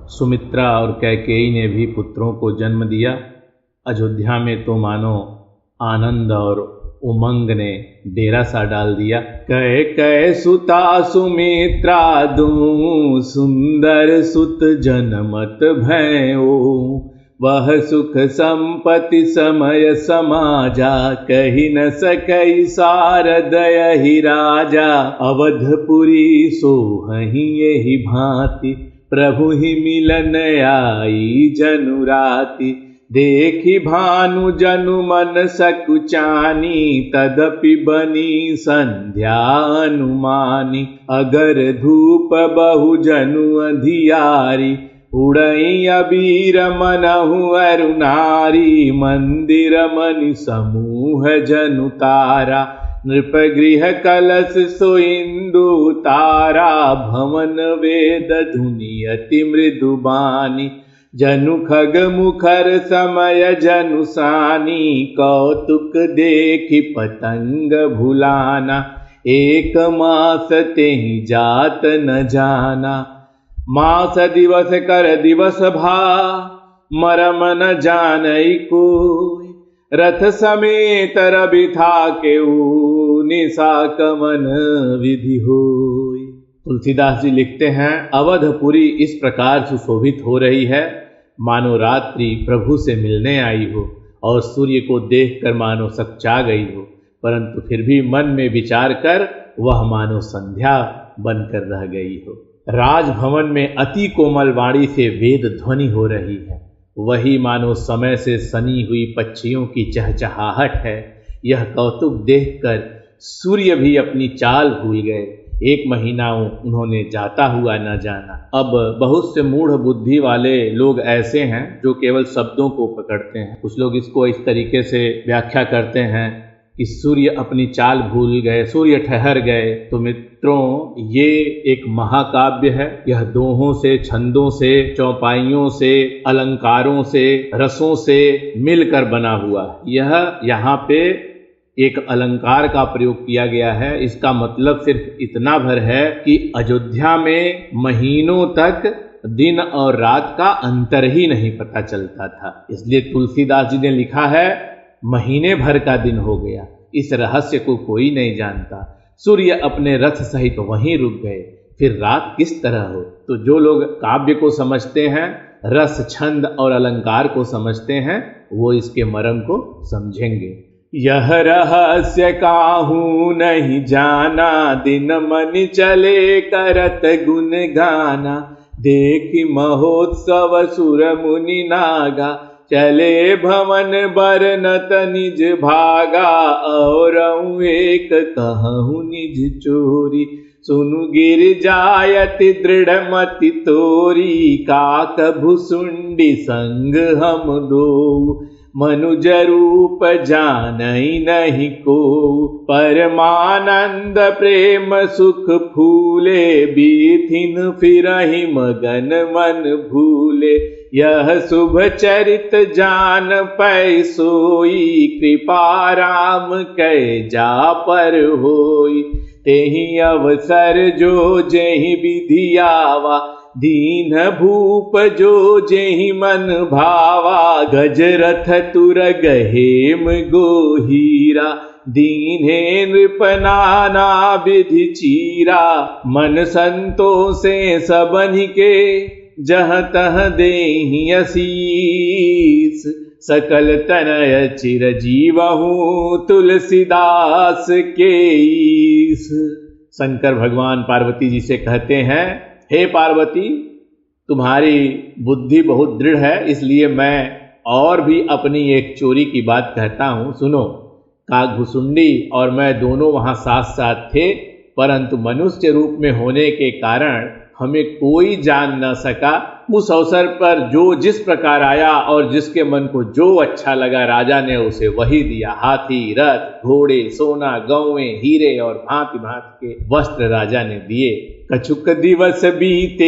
सुमित्रा और कैकेयी ने भी पुत्रों को जन्म दिया। अयोध्या में तो मानो आनंद और उमंग ने डेरा सा डाल दिया। कैकेयी सुता सुमित्रा दूँ, सुंदर सुत जनमत भयो। वह सुख संपत्ति समय समाजा, कही न सकई सारद यही राजा। अवधपुरी सोहहि यही भांति, प्रभु ही मिलन आई जनुराति। देखी भानु जनु मन सकुचानी, तदपि बनी संध्या अनुमानी। अगर धूप बहु जनु अधियारी, उड़ई अबीर मनहु अरु नारी। मंदिर मनि समूह जनु तारा, नृपगृह कलश सो इंदु तारा। भवन वेद धुनि अति मृदुबानी, जनु खग मुखर समय जनु सानी। कौतुक देखि पतंग भुलाना, एक मास तेहि जात न जाना। मास दिवस कर दिवस भा, मरम न जानई कोई। रथ समेत रवि था केऊ, निशा कमन विधि होई। तुलसीदास जी लिखते हैं, अवधपुरी इस प्रकार सुशोभित हो रही है मानो रात्रि प्रभु से मिलने आई हो, और सूर्य को देखकर मानो सकचा गई हो। परंतु फिर भी मन में विचार कर वह मानो संध्या बनकर रह गई हो। राजभवन में अति कोमल वाणी से वेद ध्वनि हो रही है। वही मानो समय से सनी हुई पक्षियों की चहचहाहट है। यह कौतुक देखकर सूर्य भी अपनी चाल भूल गए। 1 महीना उन्होंने जाता हुआ न जाना। अब बहुत से मूढ़ बुद्धि वाले लोग ऐसे हैं जो केवल शब्दों को पकड़ते हैं। कुछ लोग इसको इस तरीके से व्याख्या करते हैं कि सूर्य अपनी चाल भूल गए, सूर्य ठहर गए। तो मित्रों, ये एक महाकाव्य है। यह दोहों से, छंदों से, चौपाइयों से, अलंकारों से, रसों से मिलकर बना हुआ है। यह यहाँ पे एक अलंकार का प्रयोग किया गया है। इसका मतलब सिर्फ इतना भर है कि अयोध्या में महीनों तक दिन और रात का अंतर ही नहीं पता चलता था। इसलिए तुलसीदास जी ने लिखा है, महीने भर का दिन हो गया। इस रहस्य को कोई नहीं जानता। सूर्य अपने रथ सहित वहीं रुक गए, फिर रात किस तरह हो। तो जो लोग काव्य को समझते हैं, रस, छंद और अलंकार को समझते हैं, वो इसके मर्म को समझेंगे। यह रहस्य काहू नहीं जाना, दिन मन चले करत गुण गाना। देखी महोत्सव सुर मुनि नागा, चले भवन बरनत निज भागा। और एक कहूँ निज चोरी, सुनु गिर जायति दृढ़ मति तोरी। काक भुसुंडी संग हम दो, मनुज रूप जानई नहीं को। परमानंद प्रेम सुख फूले, बीथिन फिरहि मगन मन भूले। यह शुभ चरित जान पै सोई, कृपा राम कै जा पर होई। तेहि अवसर जो जेहि विधि आवा, दीन भूप जो जेहि मन भावा। गजरथ तुर गहेम गोहीरा, दीन्हे नृप नाना विधि चीरा। मन संतोषे सबनि के, जह तह देहि असीस। सकल तनय चिर जीवहूँ, तुलसीदास के ईस। शंकर भगवान पार्वती जी से कहते हैं, हे पार्वती, तुम्हारी बुद्धि बहुत दृढ़ है, इसलिए मैं और भी अपनी एक चोरी की बात कहता हूँ, सुनो। काकभुसुंडी और मैं दोनों वहाँ साथ साथ थे, परंतु मनुष्य रूप में होने के कारण हमें कोई जान न सका। उस अवसर पर जो जिस प्रकार आया और जिसके मन को जो अच्छा लगा, राजा ने उसे वही दिया। हाथी, रथ, घोड़े, सोना, गौवें, हीरे और भांति भांति के वस्त्र राजा ने दिए। कछुक दिवस बीते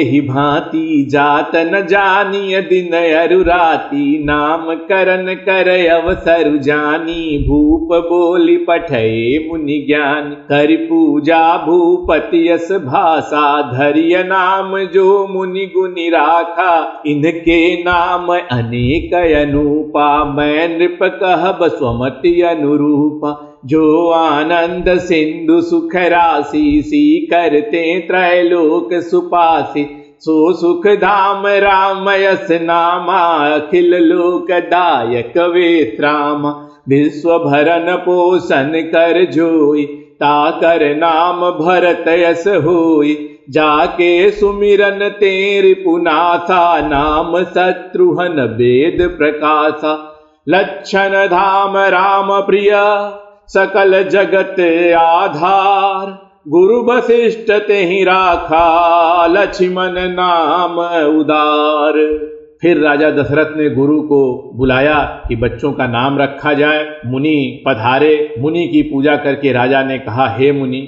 ही भांति, जात न जानिय दिन अरु राति, नाम करन कर अवसर जानी, भूप बोली पठये मुनि ज्ञानी, कर पूजा भूपति यस भाषा, धरिय नाम जो मुनि गुनि राखा, इनके नाम अनेक अनूपा, मैं नृप कहब स्वमति अनुरूपा, जो आनंद सिंधु सुख राशि, सी करते त्रैलोक सुपासी, सो सुख धाम राम यस नामा, अखिल लोक दायक विश्रामा, विश्व भरन पोषण कर जोई, ताकर नाम भरत यस होई, जाके सुमिरन तेरि पुनासा, नाम शत्रुहन वेद प्रकाशा, लक्षण धाम राम प्रिय सकल जगत आधार, गुरु वशिष्ठ तेहि राखा, लक्ष्मण नाम उदार। फिर राजा दशरथ ने गुरु को बुलाया कि बच्चों का नाम रखा जाए। मुनि पधारे। मुनि की पूजा करके राजा ने कहा, हे मुनि,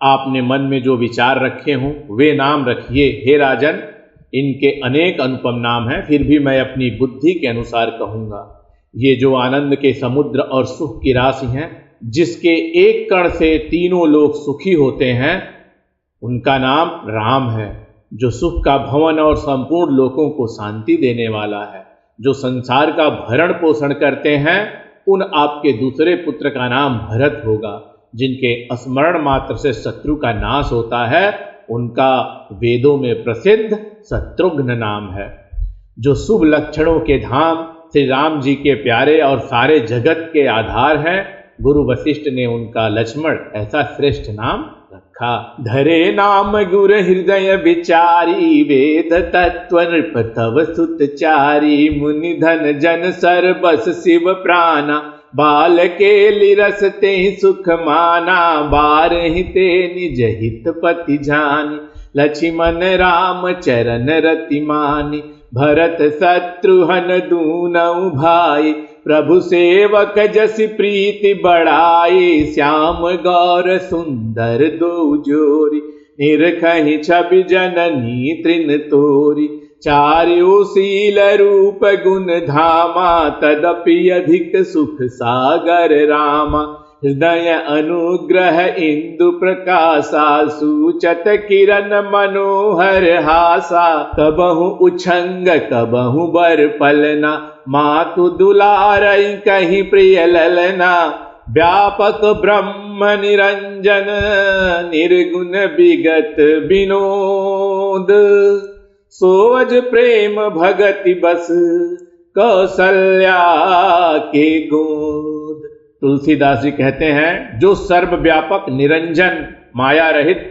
आपने मन में जो विचार रखे हों वे नाम रखिए। हे राजन, इनके अनेक अनुपम नाम हैं, फिर भी मैं अपनी बुद्धि के अनुसार कहूँगा। ये जो आनंद के समुद्र और सुख की राशि हैं, जिसके एक कण से तीनों लोग सुखी होते हैं, उनका नाम राम है। जो सुख का भवन और संपूर्ण लोगों को शांति देने वाला है, जो संसार का भरण पोषण करते हैं, उन आपके दूसरे पुत्र का नाम भरत होगा। जिनके स्मरण मात्र से शत्रु का नाश होता है, उनका वेदों में प्रसिद्ध शत्रुघ्न नाम है। जो शुभ लक्षणों के धाम श्री राम जी के प्यारे और सारे जगत के आधार हैं, गुरु वशिष्ठ ने उनका लक्ष्मण ऐसा श्रेष्ठ नाम रखा। धरे नाम गुर हृदय विचारी, वेद तत्व नृप तव सुतचारी, मुनि धन जन सर बस शिव प्राणा, बाल के लिरस ते सुख माना, बारहि ते निज हित पति जानी, लक्ष्मण राम चरण रति मानी, भरत शत्रुघ्न दूनौ भाई, प्रभु सेवक जस प्रीति बढ़ाई, श्याम गौर सुंदर दो जोरी, निरखहि छवि जननी तृण तोरी, चार्यो शील रूप गुण धामा, तदपि अधिक सुख सागर रामा, हृदय अनुग्रह इंदु प्रकाशा, सूचत किरण मनोहर हासा, कबहु उछंग कबहु बर पलना, मातु दुलारई कहीं प्रिय ललना, व्यापक ब्रह्म निरंजन, निर्गुण विगत विनोद, सोज प्रेम भगति बस, कौशल्या के गोद। तुलसीदास जी कहते हैं, जो सर्वव्यापक निरंजन माया रहित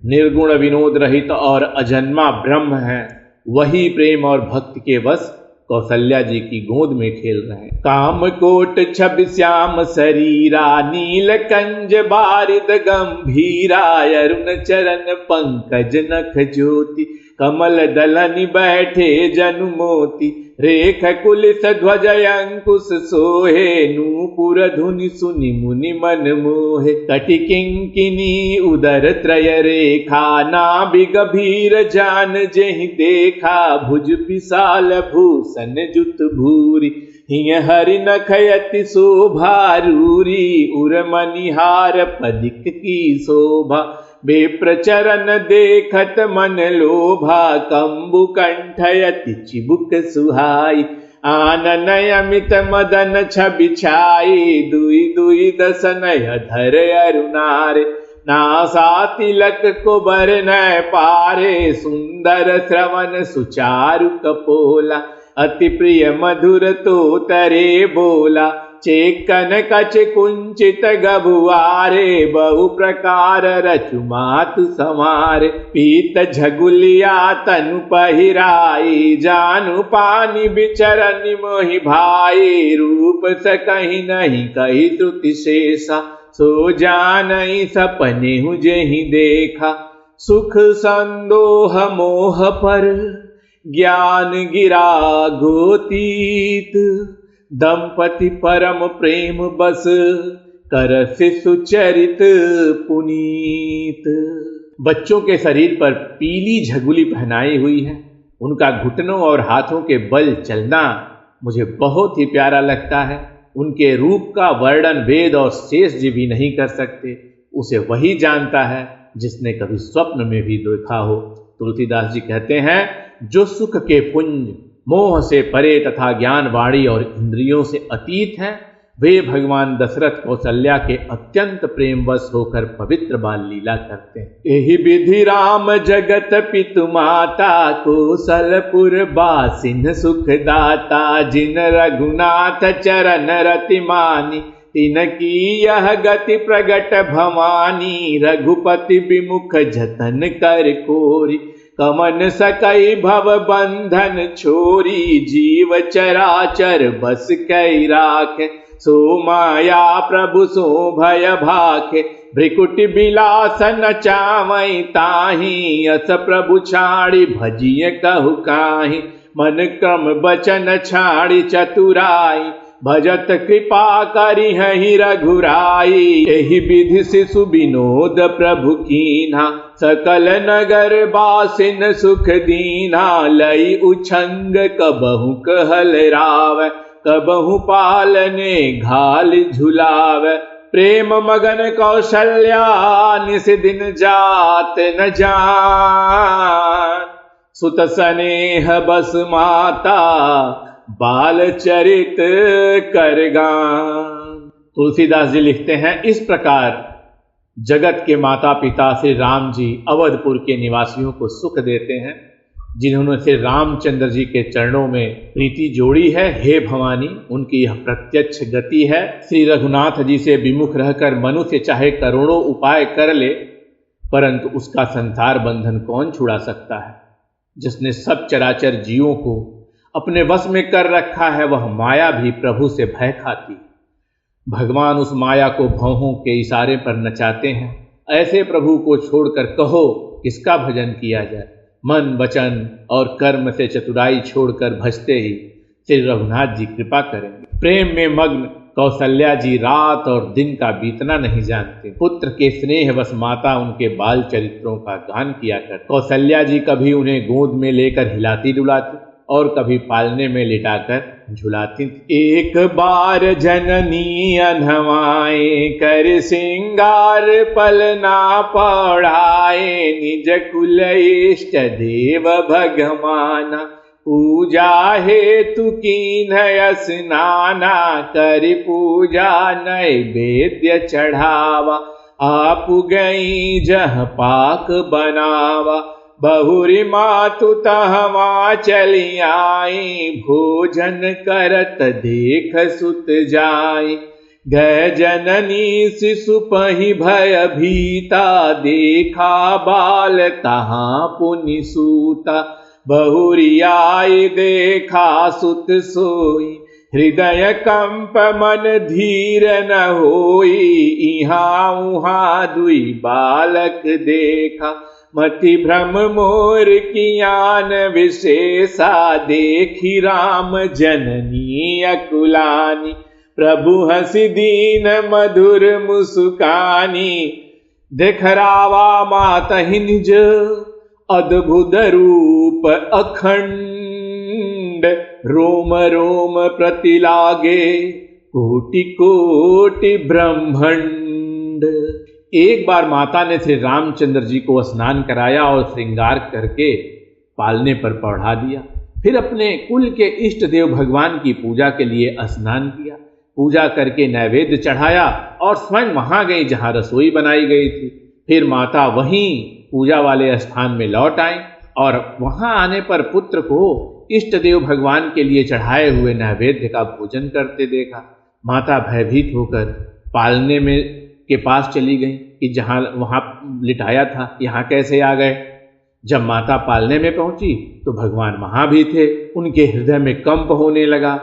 निर्गुण विनोद रहित और अजन्मा ब्रह्म है, वही प्रेम और भक्ति के बस कौशल्या जी की गोद में खेल रहे हैं। काम कोट छब श्याम शरीरा, नील कंज बारिद गंभीरा, अरुण चरण पंकज नख ज्योति, कमल दलनि बैठे जनु मोती, रेख कुलिस ध्वज अंकुश सोहे, नूपुर धुनि सुनि मुनि मन मोहे, कटि किंकिनी उदर त्रय रेखा, नाभि गभीर जान जेहि देखा, भुज विशाल भूषण जुत भूरि, हिय हरि नखयति शोभा रूरी, उर मनिहार पदिक की शोभा, बेप्रचरण देखत मन लोभा, कंबु कंठयति चिबुक सुहाई, आनन अमित मदन छबि छाई, दुई दुई दसनय धर अरुणारे, नासा तिलक को बरनय पारे, सुंदर श्रवण सुचारु कपोला, अति प्रिय मधुर तो तरे बोला, चेकन कच कुंचित गभुआरे, बहु प्रकार रचु मातु समारे, पीत झगुलिया तनु पहिराई, जानु पानी बिचरनि मोहि भाई, रूप से कहीं नहीं कही श्रुति शेषा, सो जानई सपने हूँ जेहि देखा, सुख संदोह मोह पर ज्ञान गिरा गोतीत, दंपति परम प्रेम बस कर सुचरित पुनीत। बच्चों के शरीर पर पीली झगुली पहनाई हुई है। उनका घुटनों और हाथों के बल चलना मुझे बहुत ही प्यारा लगता है। उनके रूप का वर्णन वेद और शेष जी भी नहीं कर सकते। उसे वही जानता है जिसने कभी स्वप्न में भी देखा हो। तुलसीदास जी कहते हैं, जो सुख के पुंज मोह से परे तथा ज्ञान वाणी और इंद्रियों से अतीत हैं, वे भगवान दशरथ कौशल्या के अत्यंत प्रेमवश होकर पवित्र बाल लीला करते हैं। यही विधि राम जगत पितु माता, कौशलपुर बासिन सुखदाता, जिन रघुनाथ चरण रति मानी, तिनकी यह गति प्रगट भवानी, रघुपति विमुख जतन कर कोरी, कमन सकई भव बंधन छोरी, जीव चराचर बस कई राखे, सो माया प्रभु सो भय भाखे, भ्रिकुटि बिलास न चावई ताही, अस प्रभु छाड़ी भजिय कहु काहि, मन क्रम बचन छाड़ी चतुराई, भजत कृपा करी हहि रघुराई, एहि विधि शिशु विनोद प्रभु कीन्हा, सकल नगर बासिन सुख दीन्हा, लई उछंग कबहु कहल राव, कबहु पालने घाल झुलाव, प्रेम मगन कौशल्या निस दिन जात न जान, सुत स्नेह बस माता बाल चरित कर गान। तुलसीदास जी लिखते हैं, इस प्रकार जगत के माता पिता श्री राम जी अवधपुर के निवासियों को सुख देते हैं। जिन्होंने श्री रामचंद्र जी के चरणों में प्रीति जोड़ी है, हे भवानी, उनकी यह प्रत्यक्ष गति है। श्री रघुनाथ जी से विमुख रहकर मनुष्य चाहे करोड़ों उपाय कर ले, परंतु उसका संसार बंधन कौन छुड़ा सकता है। जिसने सब चराचर जीवों को अपने वश में कर रखा है, वह माया भी प्रभु से भय खाती। भगवान उस माया को भौहों के इशारे पर नचाते हैं। ऐसे प्रभु को छोड़कर कहो किसका भजन किया जाए। मन वचन और कर्म से चतुराई छोड़कर भजते ही श्री रघुनाथ जी कृपा करेंगे। प्रेम में मग्न कौशल्या जी रात और दिन का बीतना नहीं जानते। पुत्र के स्नेह वश माता उनके बाल चरित्रों का गान किया कर। कौशल्या जी कभी उन्हें गोद में लेकर हिलाती डुलाती और कभी पालने में लिटाकर झुलाती। एक बार जननी अनहवाए, कर सिंगार पलना पढ़ाए, निज कुल इष्ट देव भगवाना, पूजा हेतु कीन्ह स्नाना, कर पूजा नैवेद्य चढ़ावा, आप गई जह पाक बनावा, बहुरी मातु तहवा चली आई, भोजन करत देख सुत जाई, गय जननी शिशु पहि भय भीता, देखा बाल तहाँ पुनि सूता, बहुरी आई देखा सुत सोई, हृदय कंप मन धीर न होई, इहाँ उहाँ दुई बालक देखा, मति भ्रम मोर कियान विशेषा, देखी राम जननी अकुलानी, प्रभु हंसी दीन मधुर मुस्कानी, देखरावा मातहि निज अद्भुत रूप अखंड, रोम रोम प्रति लागे कोटि कोटि ब्रह्मंड। एक बार माता ने श्री रामचंद्र जी को स्नान कराया और श्रृंगार करके पालने पर पढ़ा दिया। फिर अपने कुल के इष्ट देव भगवान की पूजा के लिए स्नान किया। पूजा करके नैवेद्य चढ़ाया और स्वयं वहां गई जहां रसोई बनाई गई थी। फिर माता वहीं पूजा वाले स्थान में लौट आई और वहां आने पर पुत्र को इष्ट देव भगवान के लिए चढ़ाए हुए नैवेद्य का भोजन करते देखा। माता भयभीत होकर पालने में के पास चली गई कि जहां वहां लिटाया था यहाँ कैसे आ गए। जब माता पालने में पहुंची तो भगवान वहां भी थे। उनके हृदय में कंप होने लगा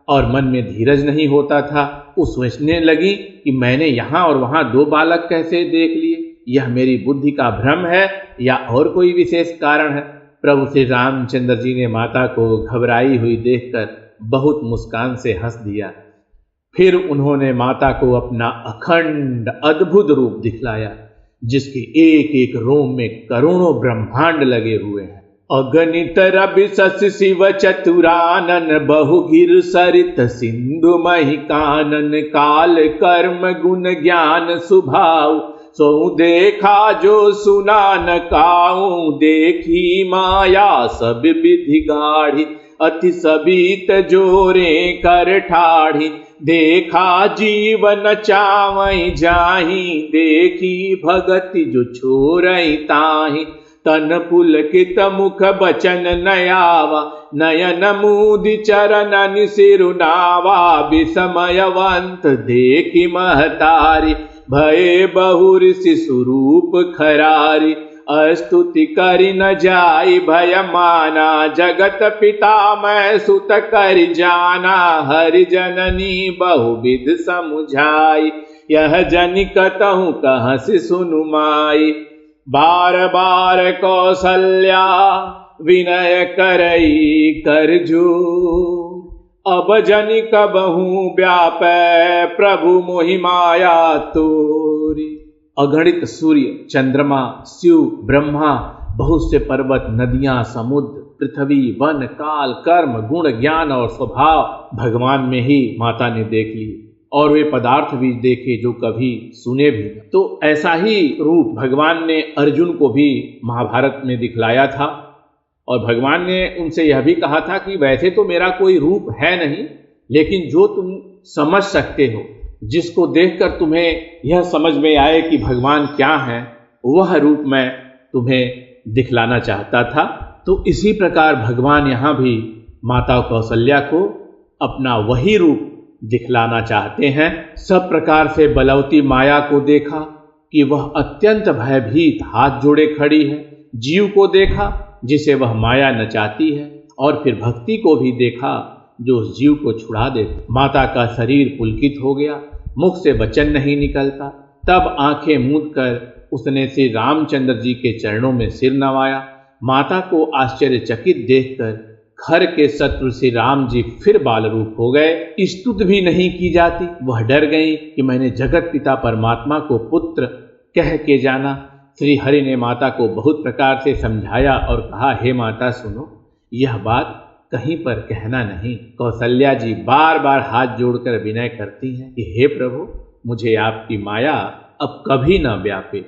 और मन में धीरज नहीं होता था। वो सोचने लगी कि मैंने यहाँ और वहां दो बालक कैसे देख लिए, यह मेरी बुद्धि का भ्रम है या और कोई विशेष कारण है। प्रभु श्री रामचंद्र जी ने माता को घबराई हुई देखकर बहुत मुस्कान से हंस दिया। फिर उन्होंने माता को अपना अखंड अद्भुत रूप दिखलाया। जिसके एक एक रोम में करोड़ों ब्रह्मांड लगे हुए हैं। अगणित रवि शशि शिव चतुरानन, बहुगिर सरित सिंधु मही कानन, काल कर्म गुण ज्ञान सुभाव, सो देखा जो सुना न काऊं, देखी माया सब विधि गाढ़ी, अति सबीत जोरे कर ठाढ़ी, देखा जीवन चावई जाही, देखी भगति जो छोरई ताही, तन पुलकित मुख बचन नयावा, नयन मूदि चरणन सिरुनावा, विस्मयवंत देखी महतारी, भये बहु शिशुरूप खरारी, स्तुति करि न जाई भय माना, जगत पिता मैं सुत करि जाना, हरि जननी बहुविध समुझाई, यह जनि कतहु कहाँ से सुनु माई, बार बार कौशल्या विनय करई कर जोर, अब जनि कबहू व्यापै प्रभु मोहि माया तोरी। अगणित सूर्य, चंद्रमा, शिव, ब्रह्मा, बहुत से पर्वत, नदियां, समुद्र, पृथ्वी, वन, काल, कर्म, गुण, ज्ञान और स्वभाव भगवान में ही माता ने देख ली, और वे पदार्थ भी देखे जो कभी सुने भी न। तो ऐसा ही रूप भगवान ने अर्जुन को भी महाभारत में दिखलाया था, और भगवान ने उनसे यह भी कहा था कि वैसे तो मेरा कोई रूप है नहीं, लेकिन जो तुम समझ सकते हो, जिसको देखकर तुम्हें यह समझ में आए कि भगवान क्या है, वह रूप मैं तुम्हें दिखलाना चाहता था। तो इसी प्रकार भगवान यहाँ भी माता कौशल्या को अपना वही रूप दिखलाना चाहते हैं। सब प्रकार से बलवती माया को देखा कि वह अत्यंत भयभीत हाथ जोड़े खड़ी है, जीव को देखा जिसे वह माया नचाती है, और फिर भक्ति को भी देखा जो उस जीव को छुड़ा देती। माता का शरीर पुलकित हो गया, मुख से वचन नहीं निकलता। तब आंखें मूंद कर उसने श्री रामचंद्र जी के चरणों में सिर नवाया। माता को आश्चर्यचकित देखकर घर के शत्रु श्री राम जी फिर बाल रूप हो गए। स्तुति भी नहीं की जाती, वह डर गई कि मैंने जगत पिता परमात्मा को पुत्र कह के जाना। श्री हरि ने माता को बहुत प्रकार से समझाया और कहा, हे माता सुनो, यह बात कहीं पर कहना नहीं। कौशल्या जी बार बार हाथ जोड़कर विनय करती हैं कि हे प्रभु, मुझे आपकी माया अब कभी न व्यापे।